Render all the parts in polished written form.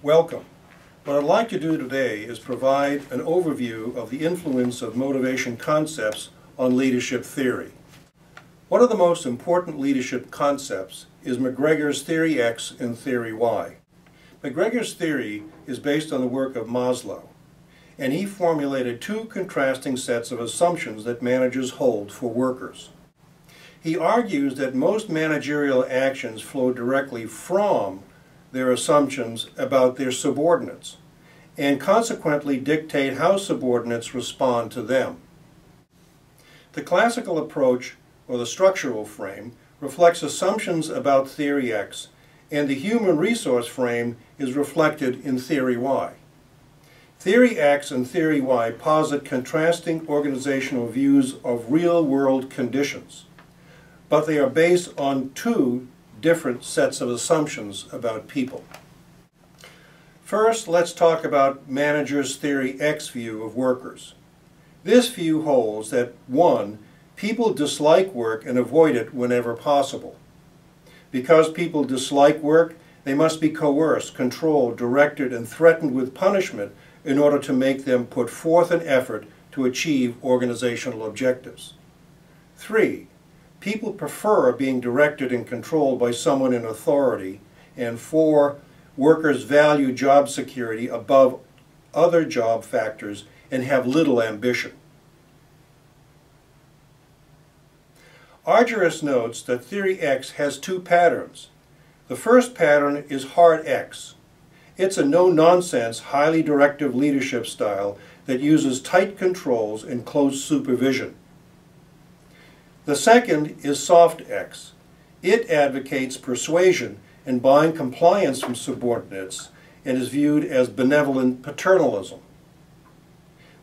Welcome. What I'd like to do today is provide an overview of the influence of motivation concepts on leadership theory. One of the most important leadership concepts is McGregor's Theory X and Theory Y. McGregor's theory is based on the work of Maslow, and he formulated two contrasting sets of assumptions that managers hold for workers. He argues that most managerial actions flow directly from their assumptions about their subordinates, and consequently dictate how subordinates respond to them. The classical approach, or the structural frame, reflects assumptions about Theory X, and the human resource frame is reflected in Theory Y. Theory X and Theory Y posit contrasting organizational views of real-world conditions, but they are based on two different sets of assumptions about people. First, let's talk about managers' Theory X view of workers. This view holds that 1. People dislike work and avoid it whenever possible. Because people dislike work, they must be coerced, controlled, directed, and threatened with punishment in order to make them put forth an effort to achieve organizational objectives. 3. People prefer being directed and controlled by someone in authority. And 4. Workers value job security above other job factors and have little ambition. Argyris notes that Theory X has two patterns. The first pattern is Hard X. It's a no-nonsense, highly directive leadership style that uses tight controls and close supervision. The second is Soft X. It advocates persuasion and buying compliance from subordinates and is viewed as benevolent paternalism.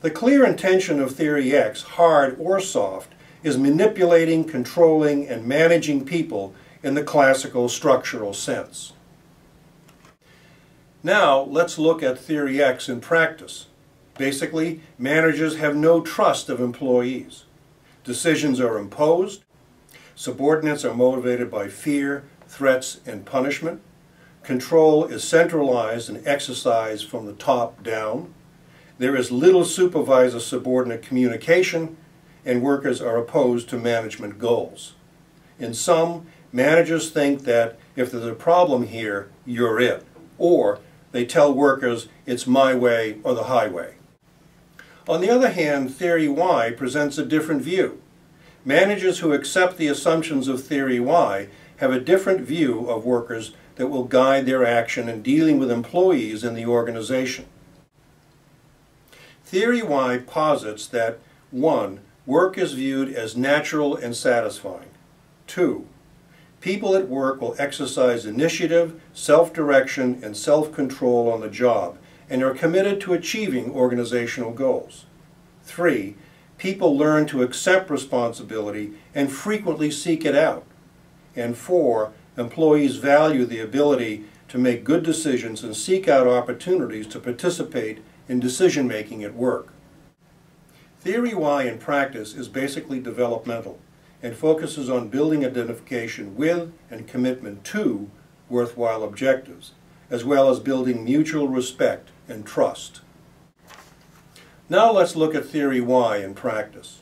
The clear intention of Theory X, hard or soft, is manipulating, controlling, and managing people in the classical structural sense. Now, let's look at Theory X in practice. Basically, managers have no trust of employees. Decisions are imposed. Subordinates are motivated by fear, threats, and punishment. Control is centralized and exercised from the top down. There is little supervisor-subordinate communication, and workers are opposed to management goals. In sum, managers think that if there's a problem here, you're it, or they tell workers it's my way or the highway. On the other hand, Theory Y presents a different view. Managers who accept the assumptions of Theory Y have a different view of workers that will guide their action in dealing with employees in the organization. Theory Y posits that 1. Work is viewed as natural and satisfying. 2. People at work will exercise initiative, self-direction, and self-control on the job and are committed to achieving organizational goals. 3. People learn to accept responsibility and frequently seek it out. And 4. Employees value the ability to make good decisions and seek out opportunities to participate in decision-making at work. Theory Y in practice is basically developmental and focuses on building identification with and commitment to worthwhile objectives, as well as building mutual respect and trust. Now let's look at Theory Y in practice.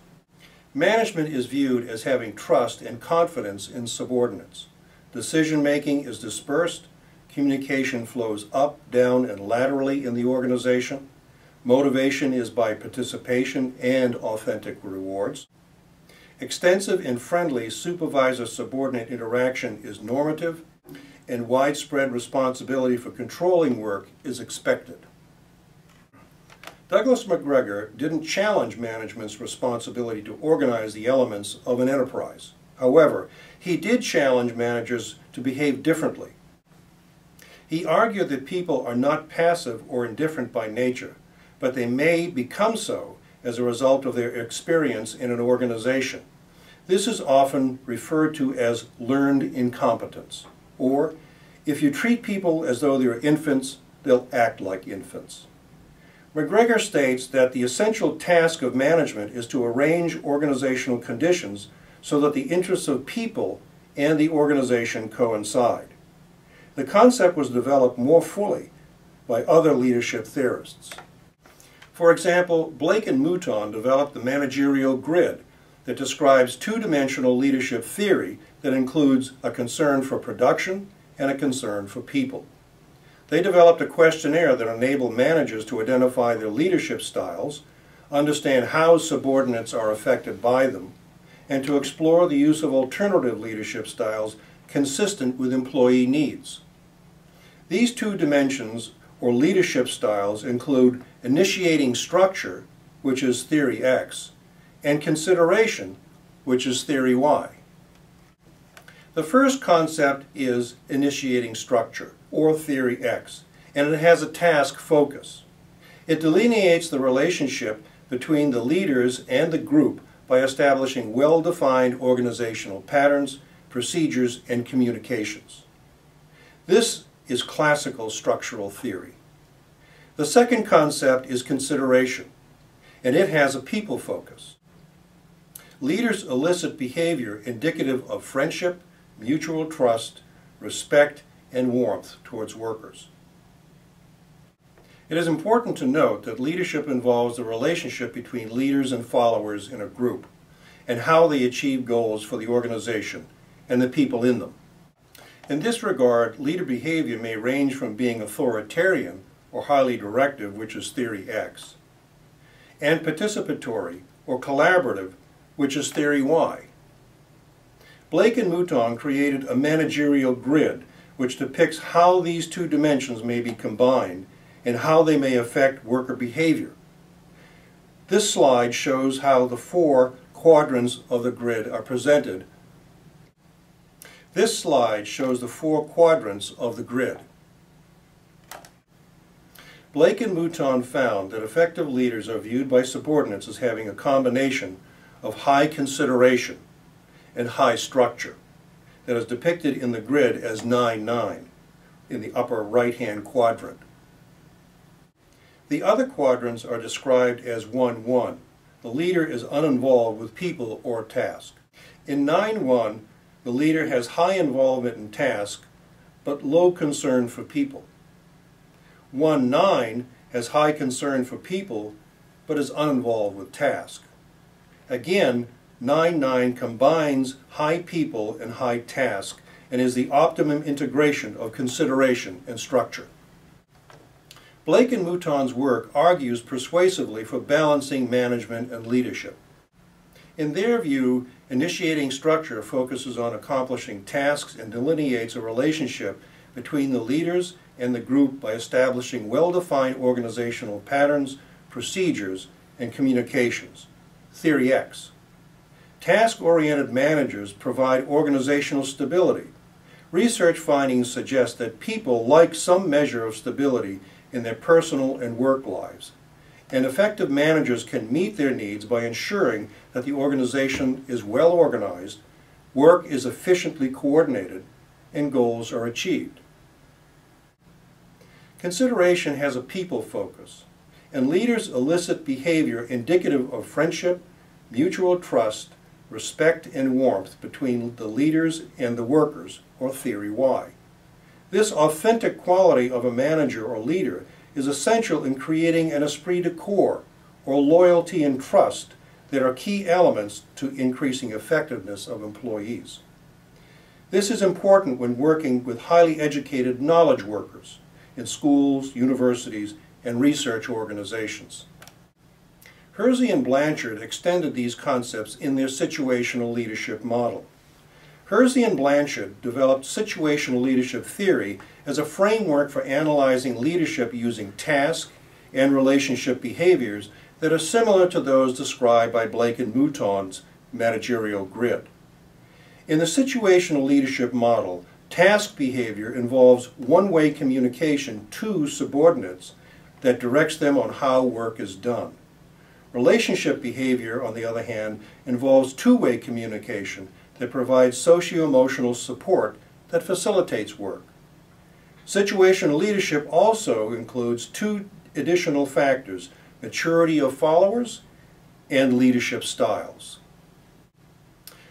Management is viewed as having trust and confidence in subordinates. Decision-making is dispersed, communication flows up, down, and laterally in the organization. Motivation is by participation and authentic rewards. Extensive and friendly supervisor-subordinate interaction is normative, and widespread responsibility for controlling work is expected. Douglas McGregor didn't challenge management's responsibility to organize the elements of an enterprise. However, he did challenge managers to behave differently. He argued that people are not passive or indifferent by nature, but they may become so as a result of their experience in an organization. This is often referred to as learned incompetence, or if you treat people as though they're infants, they'll act like infants. McGregor states that the essential task of management is to arrange organizational conditions so that the interests of people and the organization coincide. The concept was developed more fully by other leadership theorists. For example, Blake and Mouton developed the managerial grid that describes two-dimensional leadership theory that includes a concern for production and a concern for people. They developed a questionnaire that enabled managers to identify their leadership styles, understand how subordinates are affected by them, and to explore the use of alternative leadership styles consistent with employee needs. These two dimensions, or leadership styles, include initiating structure, which is theory X, and consideration, which is theory Y. The first concept is initiating structure, or theory X, and it has a task focus. It delineates the relationship between the leaders and the group by establishing well-defined organizational patterns, procedures, and communications. This is classical structural theory. The second concept is consideration, and it has a people focus. Leaders elicit behavior indicative of friendship, mutual trust, respect, and warmth towards workers. It is important to note that leadership involves the relationship between leaders and followers in a group, and how they achieve goals for the organization and the people in them. In this regard, leader behavior may range from being authoritarian or highly directive, which is theory X, and participatory or collaborative, which is theory Y. Blake and Mouton created a managerial grid which depicts how these two dimensions may be combined and how they may affect worker behavior. This slide shows how the four quadrants of the grid are presented. This slide shows the four quadrants of the grid. Blake and Mouton found that effective leaders are viewed by subordinates as having a combination of high consideration and high structure that is depicted in the grid as 9-9 in the upper right-hand quadrant. The other quadrants are described as 1-1. The leader is uninvolved with people or task. In 9-1, the leader has high involvement in task, but low concern for people. 1-9 has high concern for people, but is uninvolved with task. Again, 9-9 combines high people and high task and is the optimum integration of consideration and structure. Blake and Mouton's work argues persuasively for balancing management and leadership. In their view, initiating structure focuses on accomplishing tasks and delineates a relationship between the leaders and the group by establishing well-defined organizational patterns, procedures, and communications. Theory X. Task-oriented managers provide organizational stability. Research findings suggest that people like some measure of stability in their personal and work lives, and effective managers can meet their needs by ensuring that the organization is well organized, work is efficiently coordinated, and goals are achieved. Consideration has a people focus, and leaders elicit behavior indicative of friendship, mutual trust, respect, and warmth between the leaders and the workers, or theory Y. This authentic quality of a manager or leader is essential in creating an esprit de corps, or loyalty and trust, that are key elements to increasing effectiveness of employees. This is important when working with highly educated knowledge workers in schools, universities, and research organizations. Hersey and Blanchard extended these concepts in their situational leadership model. Hersey and Blanchard developed situational leadership theory as a framework for analyzing leadership using task and relationship behaviors that are similar to those described by Blake and Mouton's managerial grid. In the situational leadership model, task behavior involves one-way communication to subordinates that directs them on how work is done. Relationship behavior, on the other hand, involves two-way communication that provides socio-emotional support that facilitates work. Situational leadership also includes two additional factors: maturity of followers and leadership styles.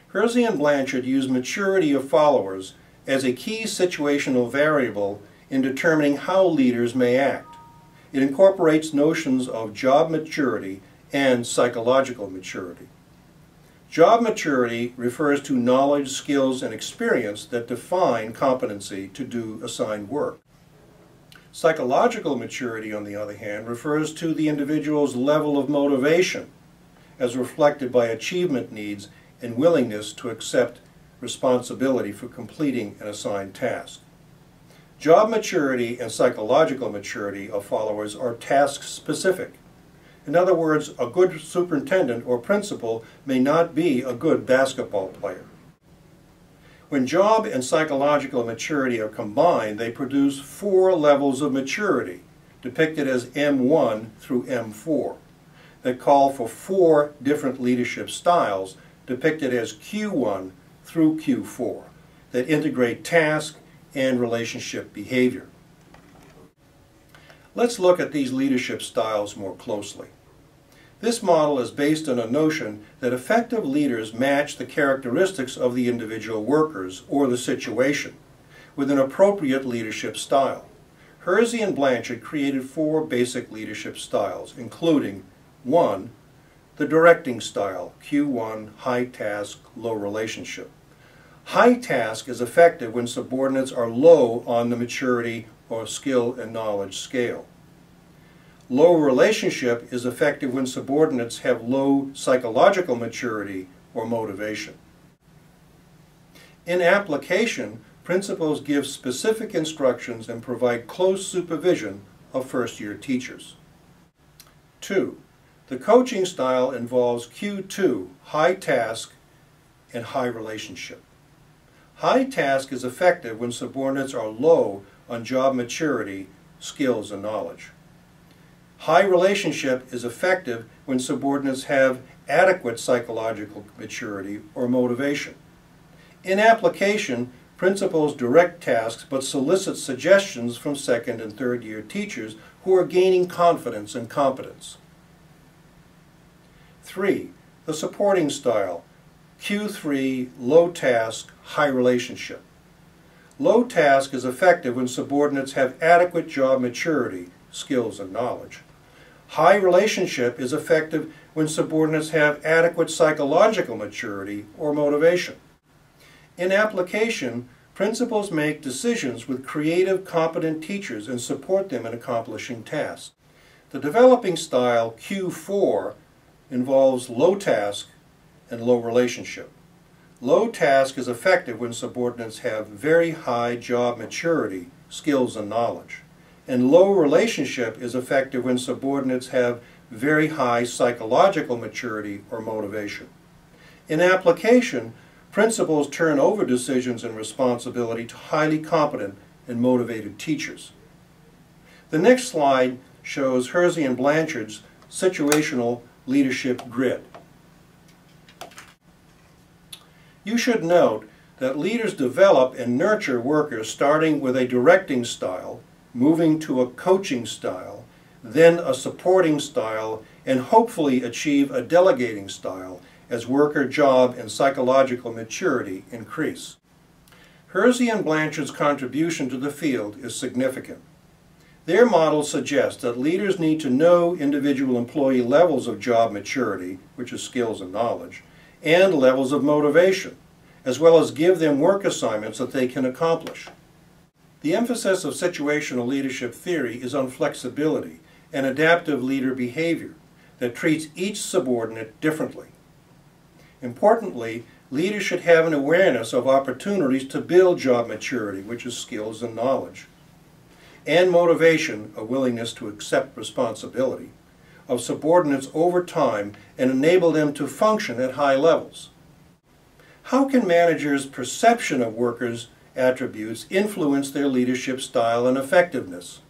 Hersey and Blanchard use maturity of followers as a key situational variable in determining how leaders may act. It incorporates notions of job maturity and psychological maturity. Job maturity refers to knowledge, skills, and experience that define competency to do assigned work. Psychological maturity, on the other hand, refers to the individual's level of motivation as reflected by achievement needs and willingness to accept responsibility for completing an assigned task. Job maturity and psychological maturity of followers are task-specific. In other words, a good superintendent or principal may not be a good basketball player. When job and psychological maturity are combined, they produce 4 levels of maturity, depicted as M1 through M4, that call for 4 different leadership styles, depicted as Q1 through Q4, that integrate task and relationship behavior. Let's look at these leadership styles more closely. This model is based on a notion that effective leaders match the characteristics of the individual workers or the situation with an appropriate leadership style. Hersey and Blanchard created 4 basic leadership styles, including 1. The directing style, Q1, high task, low relationship. High task is effective when subordinates are low on the maturity or skill and knowledge scale. Low relationship is effective when subordinates have low psychological maturity or motivation. In application, principals give specific instructions and provide close supervision of first-year teachers. 2. The coaching style involves Q2, high task, and high relationship. High task is effective when subordinates are low on job maturity, skills, and knowledge. High relationship is effective when subordinates have adequate psychological maturity or motivation. In application, principals direct tasks but solicit suggestions from second and third year teachers who are gaining confidence and competence. 3. The supporting style, Q3, low task, high relationship. Low task is effective when subordinates have adequate job maturity, skills, and knowledge. High relationship is effective when subordinates have adequate psychological maturity or motivation. In application, principals make decisions with creative, competent teachers and support them in accomplishing tasks. The developing style, Q4, involves low task and low relationship. Low task is effective when subordinates have very high job maturity, skills, and knowledge. And low relationship is effective when subordinates have very high psychological maturity or motivation. In application, principals turn over decisions and responsibility to highly competent and motivated teachers. The next slide shows Hersey and Blanchard's situational leadership grid. You should note that leaders develop and nurture workers starting with a directing style, moving to a coaching style, then a supporting style, and hopefully achieve a delegating style as worker job and psychological maturity increase. Hersey and Blanchard's contribution to the field is significant. Their model suggests that leaders need to know individual employee levels of job maturity, which is skills and knowledge, and levels of motivation, as well as give them work assignments that they can accomplish. The emphasis of situational leadership theory is on flexibility and adaptive leader behavior that treats each subordinate differently. Importantly, leaders should have an awareness of opportunities to build job maturity, which is skills and knowledge, and motivation, a willingness to accept responsibility, of subordinates over time and enable them to function at high levels. How can managers' perception of workers' attributes influence their leadership style and effectiveness?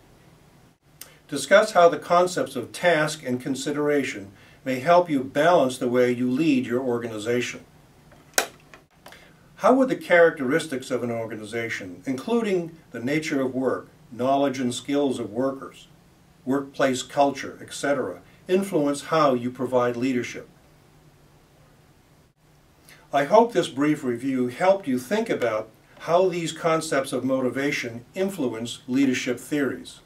Discuss how the concepts of task and consideration may help you balance the way you lead your organization. How would the characteristics of an organization, including the nature of work, knowledge and skills of workers, workplace culture, etc., influence how you provide leadership? I hope this brief review helped you think about how these concepts of motivation influence leadership theories.